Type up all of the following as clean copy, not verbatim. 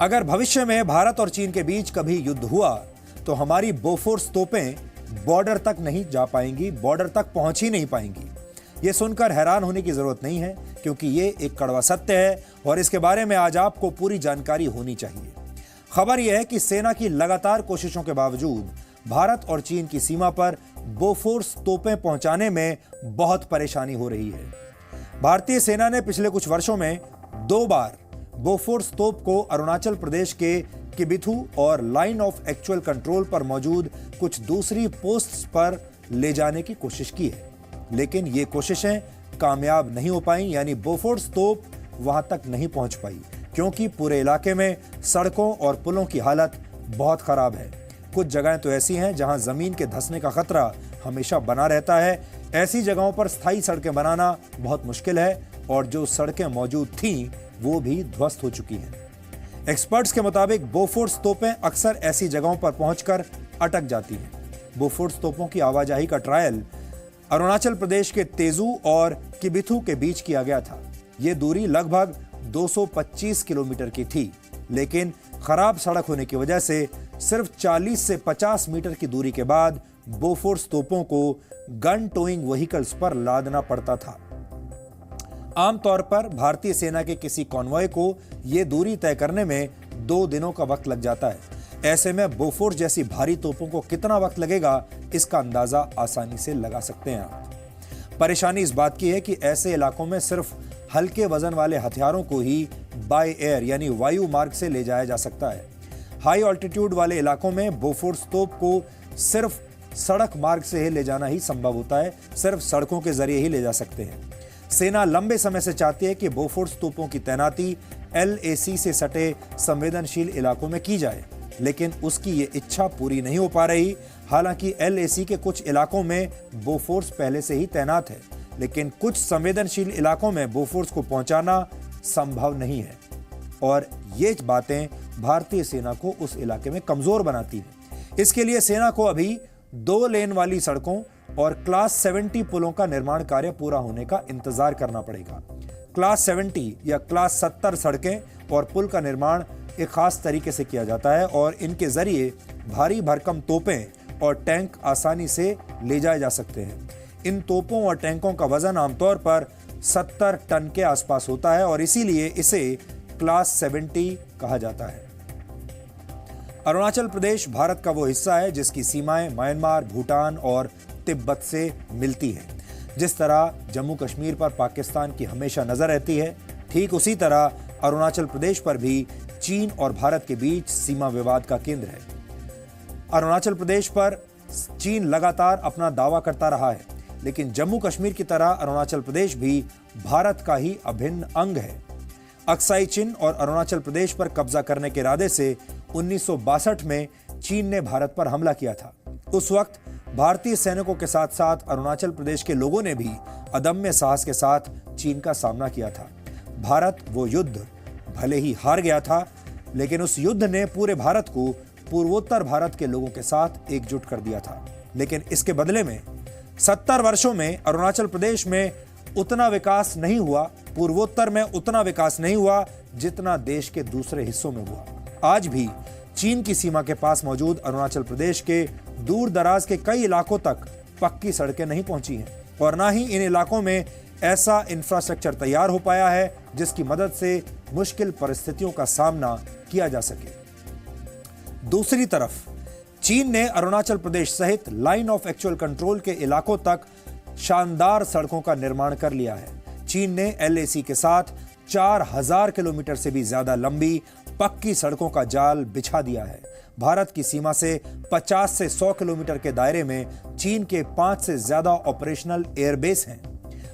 अगर भविष्य में भारत और चीन के बीच कभी युद्ध हुआ तो हमारी बोफोर्स तोपें बॉर्डर तक नहीं जा पाएंगी, बॉर्डर तक पहुंच ही नहीं पाएंगी। ये सुनकर हैरान होने की जरूरत नहीं है, क्योंकि ये एक कड़वा सत्य है और इसके बारे में आज आपको पूरी जानकारी होनी चाहिए। खबर यह है कि सेना की लगातार कोशिशों के बावजूद भारत और चीन की सीमा पर बोफोर्स तोपें पहुंचाने में बहुत परेशानी हो रही है। भारतीय सेना ने पिछले कुछ वर्षों में 2 बार बोफोर्स तोप को अरुणाचल प्रदेश के किबिथु और लाइन ऑफ एक्चुअल कंट्रोल पर मौजूद कुछ दूसरी पोस्ट्स पर ले जाने की कोशिश की है, लेकिन ये कोशिशें कामयाब नहीं हो पाई, यानी बोफोर्स तोप वहां तक नहीं पहुंच पाई, क्योंकि पूरे इलाके में सड़कों और पुलों की हालत बहुत खराब है। कुछ जगहें तो ऐसी हैं जहां जमीन के धंसने का खतरा हमेशा बना रहता है। ऐसी जगहों पर स्थायी सड़कें बनाना बहुत मुश्किल है और जो सड़कें मौजूद थीं वो भी ध्वस्त हो चुकी हैं। एक्सपर्ट्स के मुताबिक बोफोर्स तोपें अक्सर ऐसी जगहों पर पहुंचकर अटक जाती हैं। बोफोर्स तोपों की आवाजाही का ट्रायल अरुणाचल प्रदेश के तेजू और किबिथु के बीच किया गया था। ये दूरी लगभग 225 किलोमीटर की थी, लेकिन खराब सड़क होने की वजह से सिर्फ 40 से 50 मीटर की दूरी के बाद बोफोर्स तोपों को गन टोइंग व्हीकल्स पर लादना पड़ता था। आमतौर पर भारतीय सेना के किसी कॉन्वॉय को यह दूरी तय करने में 2 दिनों का वक्त लग जाता है। ऐसे में बोफोर्स जैसी भारी तोपों को कितना वक्त लगेगा, इसका अंदाजा आसानी से लगा सकते हैं आप। परेशानी इस बात की है कि ऐसे इलाकों में सिर्फ हल्के वजन वाले हथियारों को ही बाय एयर यानी वायु मार्ग से ले जाया जा सकता है। हाई ऑल्टीट्यूड वाले इलाकों में बोफोर्स तोप को सिर्फ सड़क मार्ग से ही ले जाना ही संभव होता है, सिर्फ सड़कों के जरिए ही ले जा सकते हैं। सेना लंबे समय से चाहती है कि बोफोर्स तोपों की तैनाती LAC से सटे संवेदनशील इलाकों में की जाए, लेकिन उसकी ये इच्छा पूरी नहीं हो पा रही। हालांकि LAC के कुछ इलाकों में बोफोर्स पहले से ही तैनात है, लेकिन कुछ संवेदनशील इलाकों में बोफोर्स को पहुंचाना संभव नहीं है और ये बातें भारतीय सेना को उस इलाके में कमजोर बनाती है। इसके लिए सेना को अभी 2 लेन वाली सड़कों और क्लास 70 पुलों का निर्माण कार्य पूरा होने का इंतजार करना पड़ेगा। क्लास 70 या क्लास 70 सड़कें और पुल का निर्माण एक खास तरीके से किया जाता है और इनके जरिए भारी भरकम तोपें और टैंक आसानी से ले जाए जा सकते हैं। इन तोपों और टैंकों का वजन आमतौर पर 70 टन के आसपास होता है और इसीलिए इसे क्लास 70 कहा जाता है। अरुणाचल प्रदेश भारत का वो हिस्सा है जिसकी सीमाएं म्यांमार, भूटान और तिब्बत से मिलती हैं। जिस तरह जम्मू कश्मीर पर पाकिस्तान की हमेशा नजर रहती है, ठीक उसी तरह अरुणाचल प्रदेश पर भी चीन और भारत के बीच सीमा विवाद का केंद्र है। अरुणाचल प्रदेश पर चीन लगातार अपना दावा करता रहा है, लेकिन जम्मू कश्मीर की तरह अरुणाचल प्रदेश भी भारत का ही अभिन्न अंग है। अक्साई चिन और अरुणाचल प्रदेश पर कब्जा करने के इरादे से 1962 में चीन ने भारत पर हमला किया था। उस वक्त भारतीय सैनिकों के साथ साथ अरुणाचल प्रदेश के लोगों ने भी अदम्य साहस के साथ चीन का सामना किया था। भारत वो युद्ध भले ही हार गया था, लेकिन उस युद्ध ने पूरे भारत को पूर्वोत्तर भारत के लोगों के साथ एकजुट कर दिया था। लेकिन इसके बदले में 70 वर्षों में अरुणाचल प्रदेश में उतना विकास नहीं हुआ, पूर्वोत्तर में उतना विकास नहीं हुआ जितना देश के दूसरे हिस्सों में हुआ। आज भी चीन की सीमा के पास मौजूद अरुणाचल प्रदेश के दूर दराज के कई इलाकों तक पक्की सड़कें नहीं पहुंची हैं और ना ही इन इलाकों में ऐसा इंफ्रास्ट्रक्चर तैयार हो पाया है जिसकी मदद से मुश्किल परिस्थितियों का सामना किया जा सके। दूसरी तरफ चीन ने अरुणाचल प्रदेश सहित लाइन ऑफ एक्चुअल कंट्रोल के इलाकों तक शानदार सड़कों का निर्माण कर लिया है। चीन ने LAC के साथ 4000 किलोमीटर से भी ज्यादा लंबी पक्की सड़कों का जाल बिछा दिया है। भारत की सीमा से 50 से 100 किलोमीटर के दायरे में चीन के 5 से ज्यादा ऑपरेशनल एयरबेस हैं।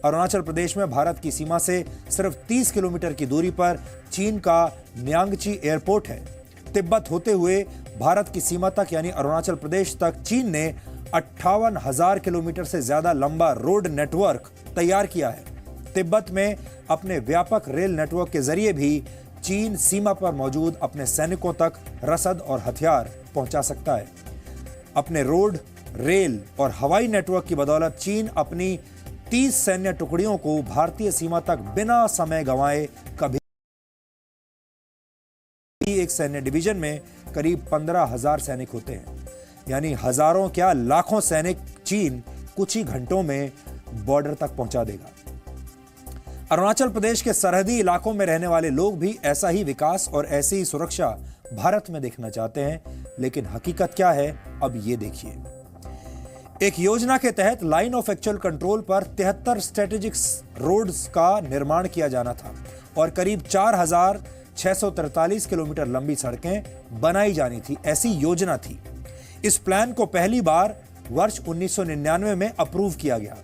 अरुणाचल प्रदेश में भारत की सीमा से सिर्फ 30 किलोमीटर की दूरी पर चीन का न्यांगची एयरपोर्ट है। तिब्बत होते हुए भारत की सीमा तक यानी अरुणाचल प्रदेश तक चीन ने 58,000 किलोमीटर से ज्यादा लंबा रोड नेटवर्क तैयार किया है। तिब्बत में अपने व्यापक रेल नेटवर्क के जरिए भी चीन सीमा पर मौजूद अपने सैनिकों तक रसद और हथियार पहुंचा सकता है। अपने रोड, रेल और हवाई नेटवर्क की बदौलत चीन अपनी 30 सैन्य टुकड़ियों को भारतीय सीमा तक बिना समय गंवाए कभी एक सैन्य डिवीजन में करीब 15,000 सैनिक होते हैं, यानी हजारों क्या लाखों सैनिक चीन कुछ ही घंटों में बॉर्डर तक पहुंचा देगा। अरुणाचल प्रदेश के सरहदी इलाकों में रहने वाले लोग भी ऐसा ही विकास और ऐसी ही सुरक्षा भारत में देखना चाहते हैं, लेकिन हकीकत क्या है अब ये देखिए। एक योजना के तहत लाइन ऑफ एक्चुअल कंट्रोल पर 73 स्ट्रेटेजिक रोड्स का निर्माण किया जाना था और करीब 4,643 किलोमीटर लंबी सड़कें बनाई जानी थी, ऐसी योजना थी। इस प्लान को पहली बार वर्ष 1999 में अप्रूव किया गया।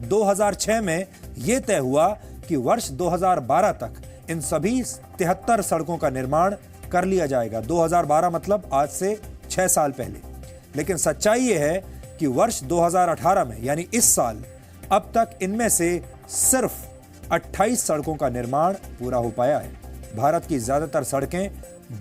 2006 में यह तय हुआ कि वर्ष 2012 तक इन सभी 73 सड़कों का निर्माण कर लिया जाएगा। 2012 मतलब आज से 6 साल पहले। लेकिन सच्चाई यह है कि वर्ष 2018 में यानी इस साल अब तक इनमें से सिर्फ 28 सड़कों का निर्माण पूरा हो पाया है। भारत की ज्यादातर सड़कें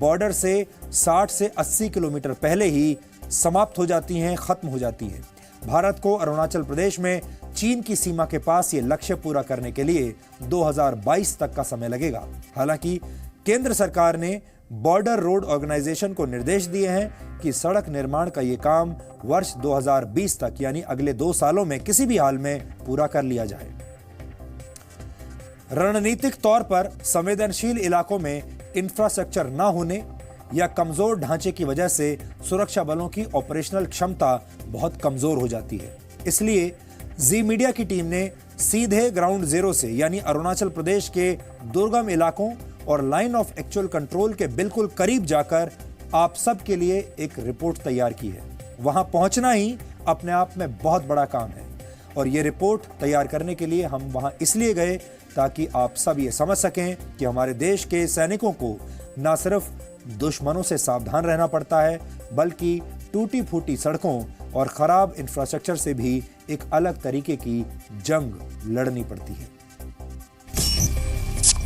बॉर्डर से 60 से 80 किलोमीटर पहले ही समाप्त हो जाती हैं, खत्म हो जाती हैं। भारत को अरुणाचल प्रदेश में चीन की सीमा के पास ये लक्ष्य पूरा करने के लिए 2022 तक का समय लगेगा। हालांकि केंद्र सरकार ने बॉर्डर रोड ऑर्गेनाइजेशन को निर्देश दिए हैं कि सड़क निर्माण का ये काम वर्ष 2020 तक यानी अगले 2 सालों में किसी भी हाल में पूरा कर लिया जाए। रणनीतिक तौर पर संवेदनशील इलाकों में इंफ्रास्ट्रक्चर न होने या कमजोर ढांचे की वजह से सुरक्षा बलों की ऑपरेशनल क्षमता बहुत कमजोर हो जाती है। इसलिए जी मीडिया की टीम ने सीधे ग्राउंड जीरो से यानी अरुणाचल प्रदेश के दुर्गम इलाकों और लाइन ऑफ एक्चुअल कंट्रोल के बिल्कुल करीब जाकर आप सब के लिए एक रिपोर्ट तैयार की है। वहां पहुंचना ही अपने आप में बहुत बड़ा काम है और ये रिपोर्ट तैयार करने के लिए हम वहां इसलिए गए ताकि आप सब ये समझ सकें कि हमारे देश के सैनिकों को न सिर्फ दुश्मनों से सावधान रहना पड़ता है, बल्कि टूटी फूटी सड़कों और खराब इंफ्रास्ट्रक्चर से भी एक अलग तरीके की जंग लड़नी पड़ती है।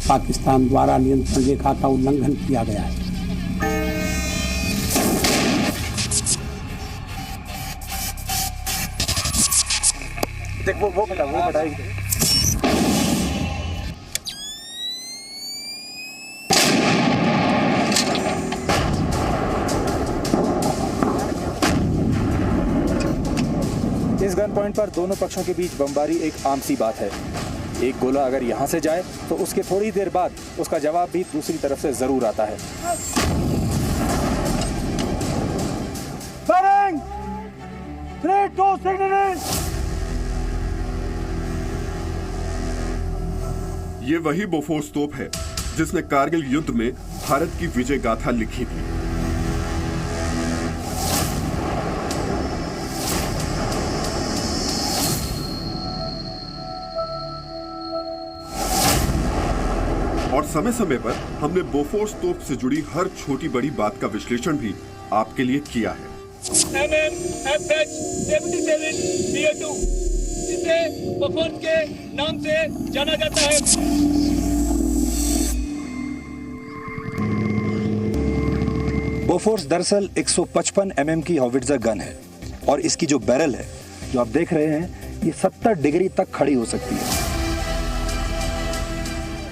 पाकिस्तान द्वारा नियंत्रण रेखा का उल्लंघन किया गया है। देख वो बताइए। इस गन पॉइंट पर दोनों पक्षों के बीच बमबारी एक आम सी बात है। एक गोला अगर यहां से जाए तो उसके थोड़ी देर बाद उसका जवाब भी दूसरी तरफ से जरूर आता है। फायरिंग! 3, 2 सिग्नल! ये वही बोफोर्स तोप है जिसने कारगिल युद्ध में भारत की विजय गाथा लिखी थी। और समय समय पर हमने बोफोर्स तोप से जुड़ी हर छोटी बड़ी बात का विश्लेषण भी आपके लिए किया है। MM-FH-77-2 जिसे बोफोर्स के नाम से जाना जाता है। बोफोर्स दरअसल 155 mm की हॉविट्जर गन है और इसकी जो बैरल है जो आप देख रहे हैं ये 70 डिग्री तक खड़ी हो सकती है।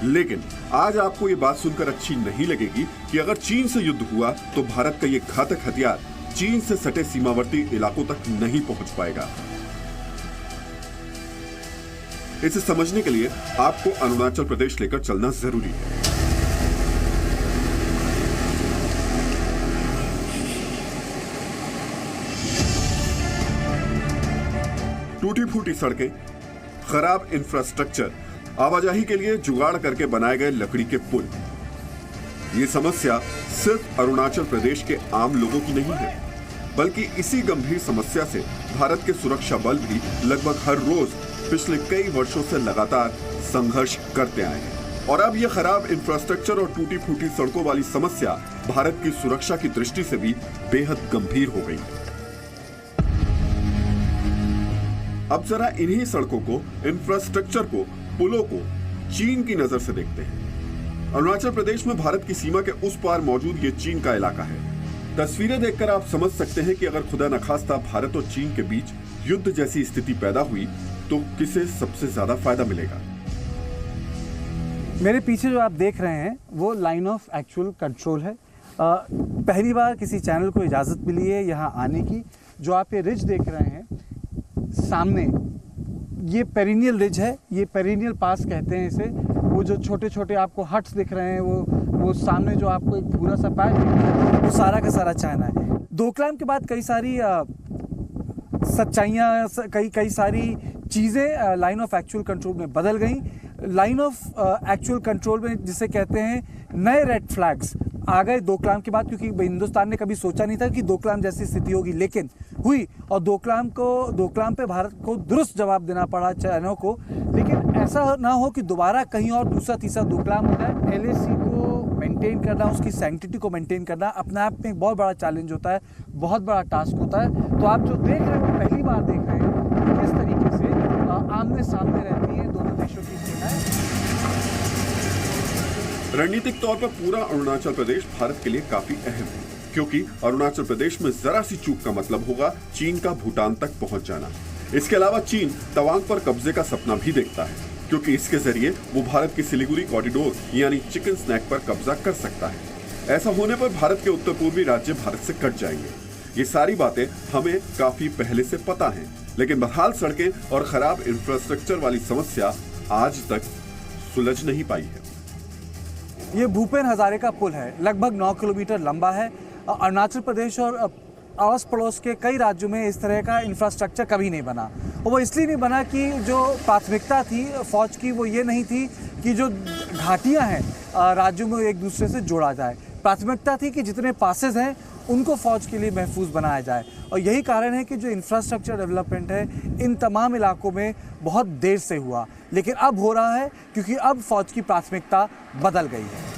लेकिन आज आपको ये बात सुनकर अच्छी नहीं लगेगी कि अगर चीन से युद्ध हुआ तो भारत का ये घातक हथियार चीन से सटे सीमावर्ती इलाकों तक नहीं पहुंच पाएगा। इसे समझने के लिए आपको अरुणाचल प्रदेश लेकर चलना जरूरी है। टूटी फूटी सड़कें, खराब इंफ्रास्ट्रक्चर, आवाजाही के लिए जुगाड़ करके बनाए गए लकड़ी के पुल। ये समस्या सिर्फ अरुणाचल प्रदेश के आम लोगों की नहीं है, बल्कि इसी गंभीर समस्या से भारत के सुरक्षा बल भी लगभग हर रोज पिछले कई वर्षों से लगातार संघर्ष करते आए हैं। और अब यह खराब इंफ्रास्ट्रक्चर और टूटी फूटी सड़कों वाली समस्या भारत की सुरक्षा की दृष्टि से भी बेहद गंभीर हो गई। अब जरा इन्हीं सड़कों को, इंफ्रास्ट्रक्चर को, पुलों को चीन की नजर से देखते हैं। अरुणाचल प्रदेश में भारत की सीमा के उस पार मौजूद ये चीन का इलाका है। तस्वीरें देखकर आप समझ सकते हैं कि अगर खुदा न खास्ता भारत और चीन के बीच युद्ध जैसी स्थिति पैदा हुई तो किसे सबसे ज्यादा फायदा मिलेगा। मेरे पीछे जो आप देख रहे हैं वो लाइन ऑफ एक्चुअल कंट्रोल है पहली बार किसी चैनल को इजाज़त मिली है यहाँ आने की। जो आप ये रिज देख रहे हैं सामने, ये पेरिनियल रिज है, ये पेरिनियल पास कहते हैं इसे। वो जो छोटे छोटे आपको हट्स दिख रहे हैं, वो सामने जो आपको एक भूरा सा पैच दिख रहा है, वो सारा का सारा चाइना है। डोकलाम के बाद कई सारी सच्चाइयाँ, कई सारी चीज़ें लाइन ऑफ एक्चुअल कंट्रोल में बदल गई। लाइन ऑफ एक्चुअल कंट्रोल में जिसे कहते हैं नए रेड फ्लैग्स आ गए डोकलाम के बाद, क्योंकि हिंदुस्तान ने कभी सोचा नहीं था कि डोकलाम जैसी स्थिति होगी, लेकिन हुई। और डोकलाम पे भारत को दुरुस्त जवाब देना पड़ा चाइना को। लेकिन ऐसा ना हो कि दोबारा कहीं और दूसरा तीसरा डोकलाम हो जाए। LAC को मेंटेन करना, उसकी सैंक्टिटी को मेंटेन करना अपने आप में एक बहुत बड़ा चैलेंज होता है, बहुत बड़ा टास्क होता है। तो आप जो देख रहे हैं, पहली बार देख रहे हैं किस तरीके से आमने सामने रहती है दोनों देशों की सेनाएं। रणनीतिक तौर पर पूरा अरुणाचल प्रदेश भारत के लिए काफी अहम है, क्योंकि अरुणाचल प्रदेश में जरा सी चूक का मतलब होगा चीन का भूटान तक पहुंच जाना। इसके अलावा चीन तवांग पर कब्जे का सपना भी देखता है, क्योंकि इसके जरिए वो भारत की सिलीगुड़ी कॉरिडोर यानी चिकन स्नैक पर कब्जा कर सकता है। ऐसा होने पर भारत के उत्तर पूर्वी राज्य भारत से कट जाएंगे। ये सारी बातें हमें काफी पहले से पता है, लेकिन बदहाल सड़कें और खराब इंफ्रास्ट्रक्चर वाली समस्या आज तक सुलझ नहीं पाई है। ये भूपेन हजारे का पुल है, लगभग 9 किलोमीटर लंबा है। अरुणाचल प्रदेश और अड़ोस पड़ोस के कई राज्यों में इस तरह का इंफ्रास्ट्रक्चर कभी नहीं बना। और वो इसलिए नहीं बना कि जो प्राथमिकता थी फौज की वो ये नहीं थी कि जो घाटियां हैं राज्यों में एक दूसरे से जोड़ा जाए। प्राथमिकता थी कि जितने पासेस हैं उनको फौज के लिए महफूज बनाया जाए। और यही कारण है कि जो इंफ्रास्ट्रक्चर डेवलपमेंट है इन तमाम इलाकों में बहुत देर से हुआ, लेकिन अब हो रहा है क्योंकि अब फौज की प्राथमिकता बदल गई है।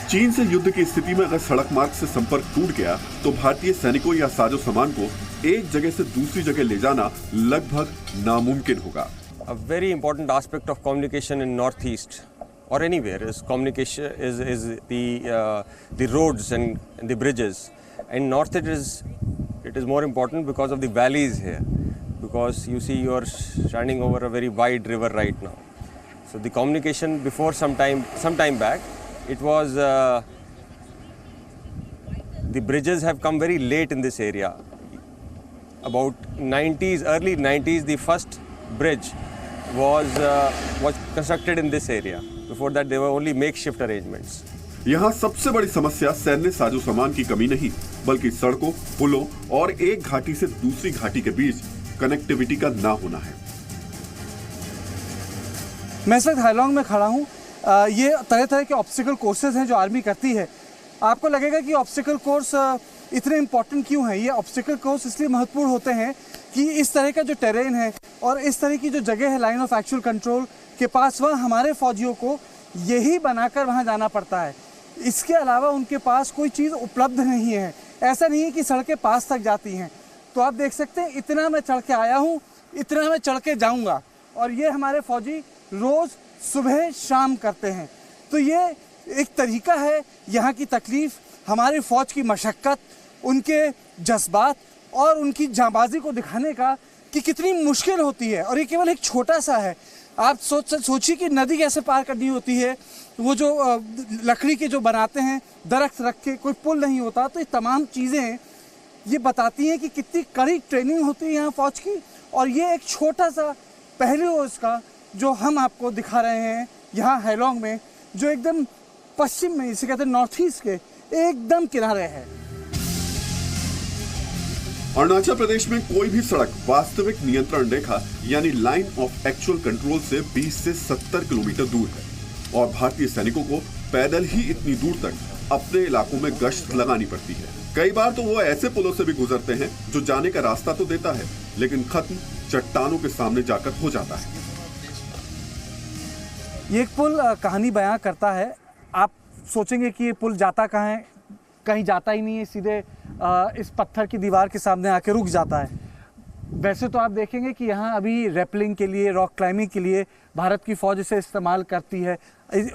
चीन से युद्ध की स्थिति में अगर सड़क मार्ग से संपर्क टूट गया तो भारतीय सैनिकों या साजो सामान को एक जगह से दूसरी जगह ले जाना लगभग नामुमकिन होगा। A very important aspect of communication in Northeast or anywhere is communication is the roads and the bridges. And North it is more important because of the valleys here, because you see you are standing over a very wide river right now. So the communication before some time back, it was the bridges have come very late in this area. About early 90s, the first bridge was constructed in this area. Before that, there were only makeshift arrangements. यहाँ सबसे बड़ी समस्या सैन्य साजो सामान की कमी नहीं, बल्कि सड़कों, पुलों और एक घाटी से दूसरी घाटी के बीच कनेक्टिविटी का ना होना है। मैं इस वक्त हैलोंग में खड़ा हूँ। ये तरह तरह के ऑब्स्टिकल कोर्सेज हैं जो आर्मी करती है। आपको लगेगा कि ऑब्स्टिकल कोर्स इतने इम्पोर्टेंट क्यों हैं? ये ऑब्स्टिकल कोर्स इसलिए महत्वपूर्ण होते हैं कि इस तरह का जो टेरेन है और इस तरह की जो जगह है लाइन ऑफ एक्चुअल कंट्रोल के पास, वहाँ हमारे फौजियों को यही बनाकर वहाँ जाना पड़ता है। इसके अलावा उनके पास कोई चीज़ उपलब्ध नहीं है। ऐसा नहीं है कि सड़कें पास तक जाती हैं। तो आप देख सकते हैं, इतना मैं चढ़ के आया हूँ, इतना मैं चढ़ के जाऊँगा। और ये हमारे फौजी रोज़ सुबह शाम करते हैं। तो ये एक तरीका है यहाँ की तकलीफ़, हमारी फ़ौज की मशक्क़त, उनके जज्बात और उनकी जांबाजी को दिखाने का कि कितनी मुश्किल होती है। और ये केवल एक छोटा सा है। आप सोचिए कि नदी कैसे पार करनी होती है। वो जो लकड़ी के जो बनाते हैं, दरख्त रख के, कोई पुल नहीं होता। तो ये तमाम चीज़ें ये बताती हैं कि कितनी कड़ी ट्रेनिंग होती है यहाँ फ़ौज की। और ये एक छोटा सा पहलू है उसका जो हम आपको दिखा रहे हैं यहाँ हैलोंग में, जो एकदम पश्चिम में, इसे कहते हैं नॉर्थ ईस्ट के एकदम किनारे है। अरुणाचल प्रदेश में कोई भी सड़क वास्तविक नियंत्रण रेखा यानी लाइन ऑफ एक्चुअल कंट्रोल से 20 से 70 किलोमीटर दूर है और भारतीय सैनिकों को पैदल ही इतनी दूर तक अपने इलाकों में गश्त लगानी पड़ती है। कई बार तो वो ऐसे पुलों से भी गुजरते हैं जो जाने का रास्ता तो देता है, लेकिन खत्म चट्टानों के सामने जाकर हो जाता है। ये एक पुल कहानी बयां करता है। आप सोचेंगे कि ये पुल जाता कहाँ है, कहीं जाता ही नहीं है, सीधे इस पत्थर की दीवार के सामने आके रुक जाता है। वैसे तो आप देखेंगे कि यहाँ अभी रैपलिंग के लिए, रॉक क्लाइंबिंग के लिए भारत की फ़ौज इसे इस्तेमाल करती है।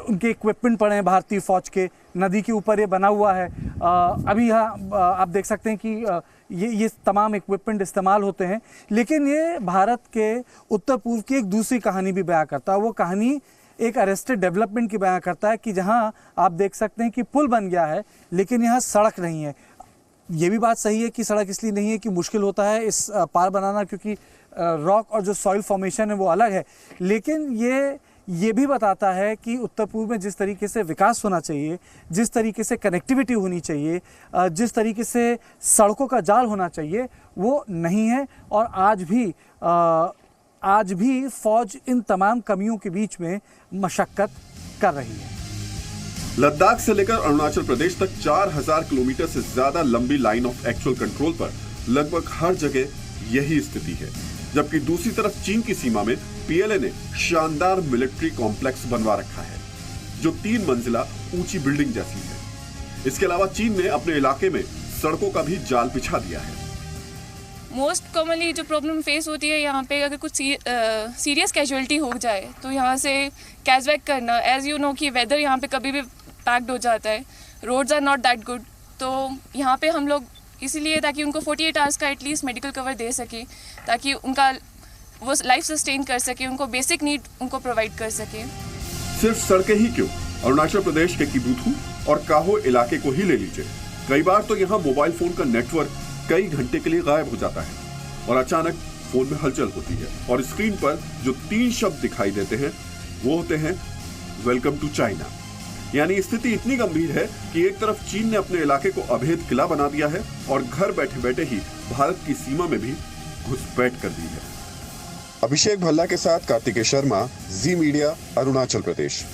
उनके इक्विपमेंट पड़े हैं भारतीय फ़ौज के, नदी के ऊपर ये बना हुआ है। अभी यहाँ आप देख सकते हैं कि ये तमाम इक्विपमेंट इस्तेमाल होते हैं। लेकिन ये भारत के उत्तर पूर्व की एक दूसरी कहानी भी बयां करता है। वो कहानी एक अरेस्टेड डेवलपमेंट की बयां करता है कि जहां आप देख सकते हैं कि पुल बन गया है लेकिन यहाँ सड़क नहीं है। ये भी बात सही है कि सड़क इसलिए नहीं है कि मुश्किल होता है इस पार बनाना, क्योंकि रॉक और जो सॉइल फॉर्मेशन है वो अलग है, लेकिन ये भी बताता है कि उत्तर पूर्व में जिस तरीके से विकास होना चाहिए, जिस तरीके से कनेक्टिविटी होनी चाहिए, जिस तरीके से सड़कों का जाल होना चाहिए वो नहीं है। और आज भी फौज इन तमाम कमियों के बीच में मशक्कत कर रही है। लद्दाख से लेकर अरुणाचल प्रदेश तक 4000 किलोमीटर से ज्यादा लंबी लाइन ऑफ एक्चुअल कंट्रोल पर लगभग हर जगह यही स्थिति है, जबकि दूसरी तरफ चीन की सीमा में पीएलए ने शानदार मिलिट्री कॉम्प्लेक्स बनवा रखा है जो 3 मंजिला ऊंची बिल्डिंग जैसी है। इसके अलावा चीन ने अपने इलाके में सड़कों का भी जाल बिछा दिया है। मोस्ट कॉमनली जो प्रॉब्लम फेस होती है यहाँ पे, अगर कुछ सीरियस कैजुअलिटी हो जाए तो यहाँ से कैशबैक करना, एज यू नो कि वेदर यहाँ पे कभी भी पैक्ड हो जाता है, roads are not that good, तो यहाँ पे हम लोग इसीलिए ताकि उनको 48 आवर्स का एटलीस्ट मेडिकल कवर दे सके, ताकि उनका वो लाइफ सस्टेन कर सके, उनको बेसिक नीड उनको प्रोवाइड कर सके। सिर्फ सड़कें ही क्यों, अरुणाचल प्रदेश के किबुथु और काहो इलाके को ही ले लीजिए। कई बार तो यहाँ मोबाइल फोन का नेटवर्क कई घंटे के लिए गायब हो जाता है और अचानक फोन में हलचल होती है और स्क्रीन पर जो 3 शब्द दिखाई देते हैं वो होते हैं वेलकम टू चाइना। यानी स्थिति इतनी गंभीर है कि एक तरफ चीन ने अपने इलाके को अभेद किला बना दिया है और घर बैठे बैठे ही भारत की सीमा में भी घुसपैठ कर दी है। अभिषेक भल्ला के साथ कार्तिकेय शर्मा, जी मीडिया, अरुणाचल प्रदेश।